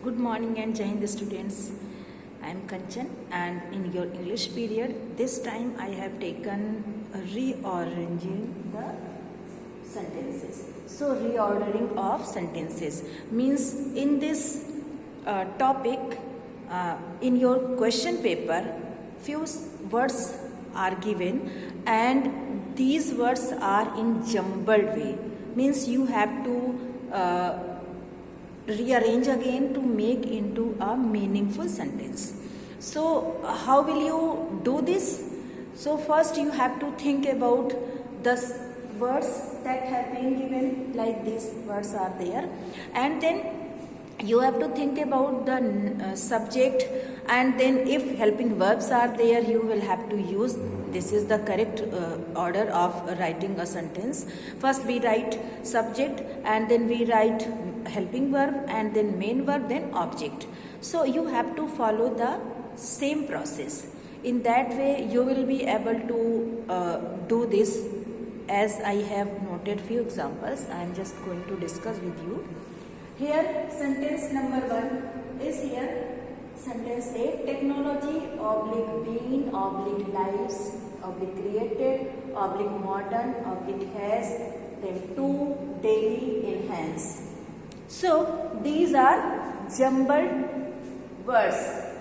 Good morning and Jai Hind students. I am Kanchan and in your English period, this time I have taken rearranging the sentences. So reordering of sentences means in this topic, in your question paper, few words are given and these words are in jumbled way. Means you have to rearrange again to make into a meaningful sentence. So how will you do this? So first you have to think about the words that have been given, like these words are there, and then you have to think about the subject, and then if helping verbs are there, you will have to use this is the correct order of writing a sentence. First we write subject and then we write helping verb and then main verb, then object. So you have to follow the same process. In that way you will be able to do this. As I have noted few examples, I am just going to discuss with you. Here sentence number 1 is here. Sentence A, technology oblique being oblique lives oblique created oblique modern oblique has then to daily enhance. So these are jumbled words,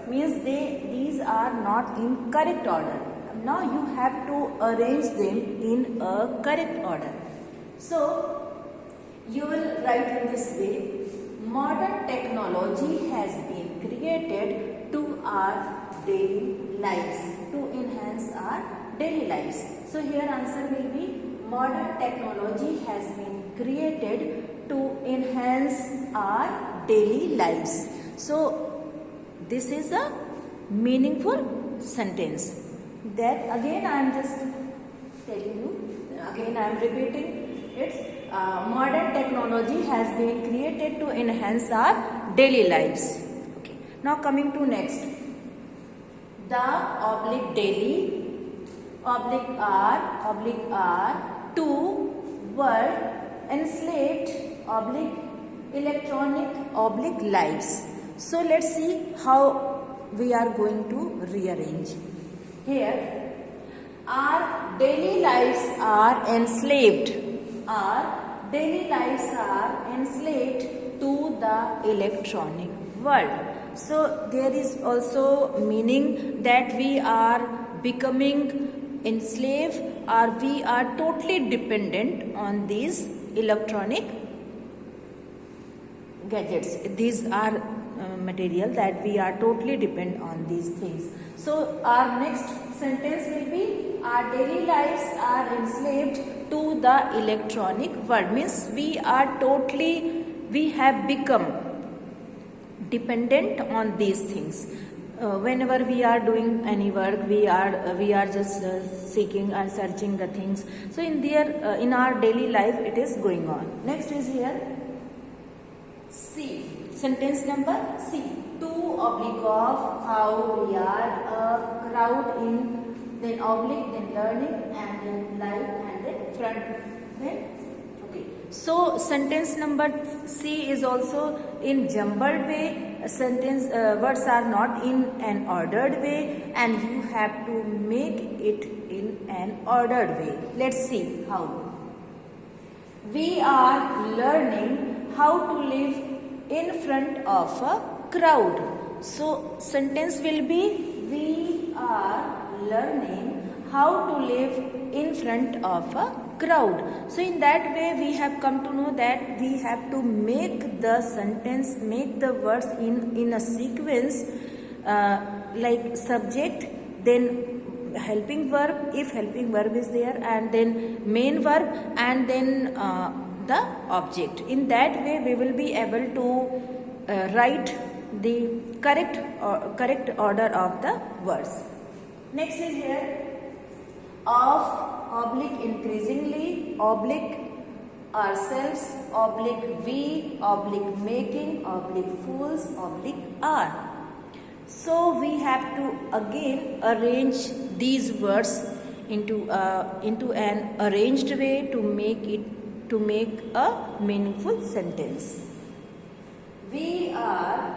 means these are not in correct order. Now you have to arrange them in a correct order. So you will write in this way. Modern technology has been created to our daily lives, to enhance our daily lives. So here answer will be modern technology has been created to enhance our daily lives. So this is a meaningful sentence. That again I am just telling you, again I am repeating it. Modern technology has been created to enhance our daily lives. Okay. Now coming to next. The oblique daily oblique are to were enslaved oblique electronic oblique lives. So let's see how we are going to rearrange. Here, our daily lives are enslaved. Our daily lives are enslaved to the electronic world. So there is also meaning that we are becoming enslaved or we are totally dependent on these electronic gadgets. These are material that we are totally dependent on these things. So our next sentence will be our daily lives are enslaved to the electronic world. Means we have become dependent on these things. Whenever we are doing any work, we are just seeking and searching the things. So in our daily life it is going on. Next is here C. Sentence number C. To oblique of how we are a crowd in, then oblique, then learning, and then life, and then front. Then okay. So sentence number C is also in jumbled way. Words are not in an ordered way, and you have to make it in an ordered way. Let's see how. We are learning how to live in front of a crowd. So sentence will be we are learning how to live in front of a crowd. So in that way we have come to know that we have to make the sentence, make the words in a sequence, like subject, then helping verb if helping verb is there, and then main verb, and then the object. In that way we will be able to write the correct order of the words. Next is here of oblique increasingly oblique ourselves oblique we oblique making oblique fools oblique are. So we have to again arrange these words into an arranged way to make a meaningful sentence. We are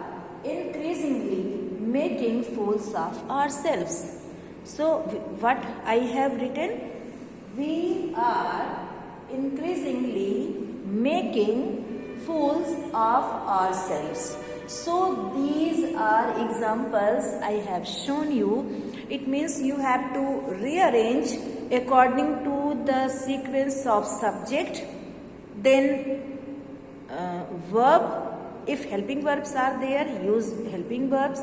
making fools of ourselves. So what I have written, we are increasingly making fools of ourselves. So these are examples I have shown you. It means you have to rearrange according to the sequence of subject, then verb. If helping verbs are there, use helping verbs,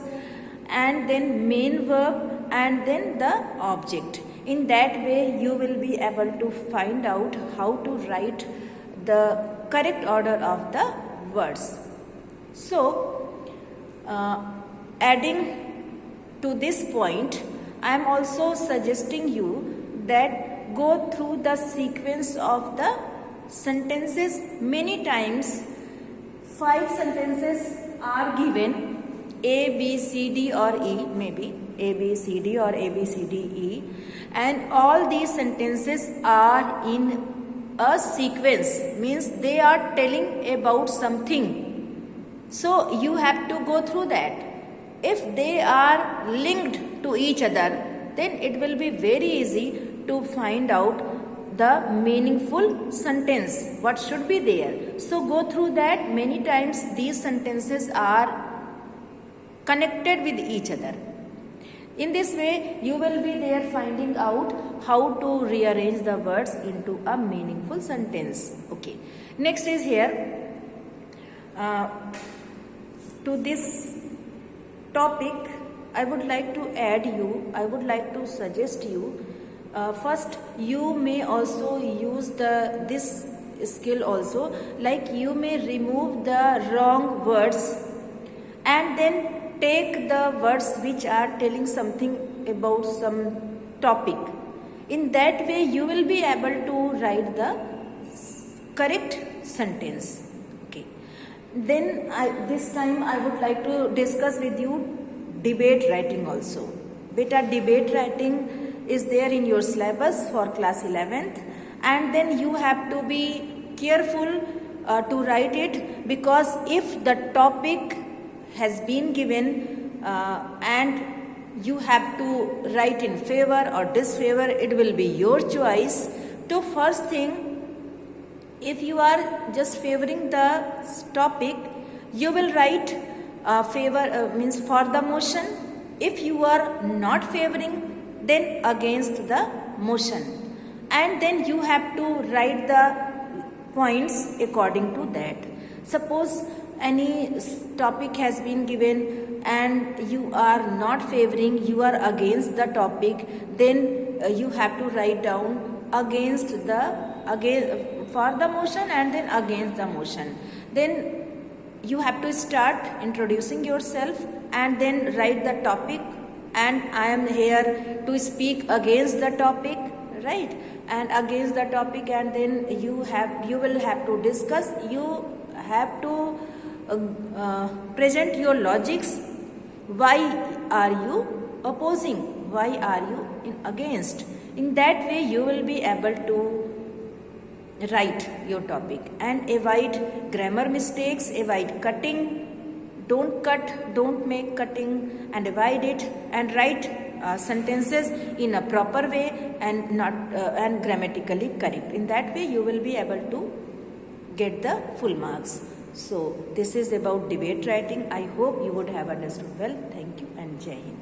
and then main verb, and then the object. In that way you will be able to find out how to write the correct order of the words. So adding to this point, I am also suggesting you that go through the sequence of the sentences many times. 5 sentences are given, A, B, C, D or E, maybe A, B, C, D or A, B, C, D, E, and all these sentences are in a sequence, means they are telling about something. So you have to go through that. If they are linked to each other, then it will be very easy to find out the meaningful sentence, what should be there. So go through that many times. These sentences are connected with each other. In this way you will be there finding out how to rearrange the words into a meaningful sentence. Okay, next is here to this topic I would like to suggest you, first you may also use this skill also, like you may remove the wrong words and then take the words which are telling something about some topic. In that way you will be able to write the correct sentence. Okay, then this time I would like to discuss with you debate writing also. Beta, debate writing is there in your syllabus for class 11th, and then you have to be careful to write it, because if the topic has been given and you have to write in favor or disfavor, it will be your choice. To first thing, if you are just favoring the topic, you will write favor means for the motion. If you are not favoring, then against the motion, and then you have to write the points according to that. Suppose any topic has been given and you are not favoring, you are against the topic, then you have to write down for the motion and then against the motion. Then you have to start introducing yourself and then write the topic, and I am here to speak against the topic, right? And against the topic, and then you will have to discuss, you have to present your logics. Why are you opposing? Why are you against? In that way you will be able to write your topic, and avoid grammar mistakes, avoid cutting. Don't cut, don't make cutting, and avoid it, and write sentences in a proper way and not and grammatically correct. In that way you will be able to get the full marks. So this is about debate writing. I hope you would have understood well. Thank you and Jai Hind.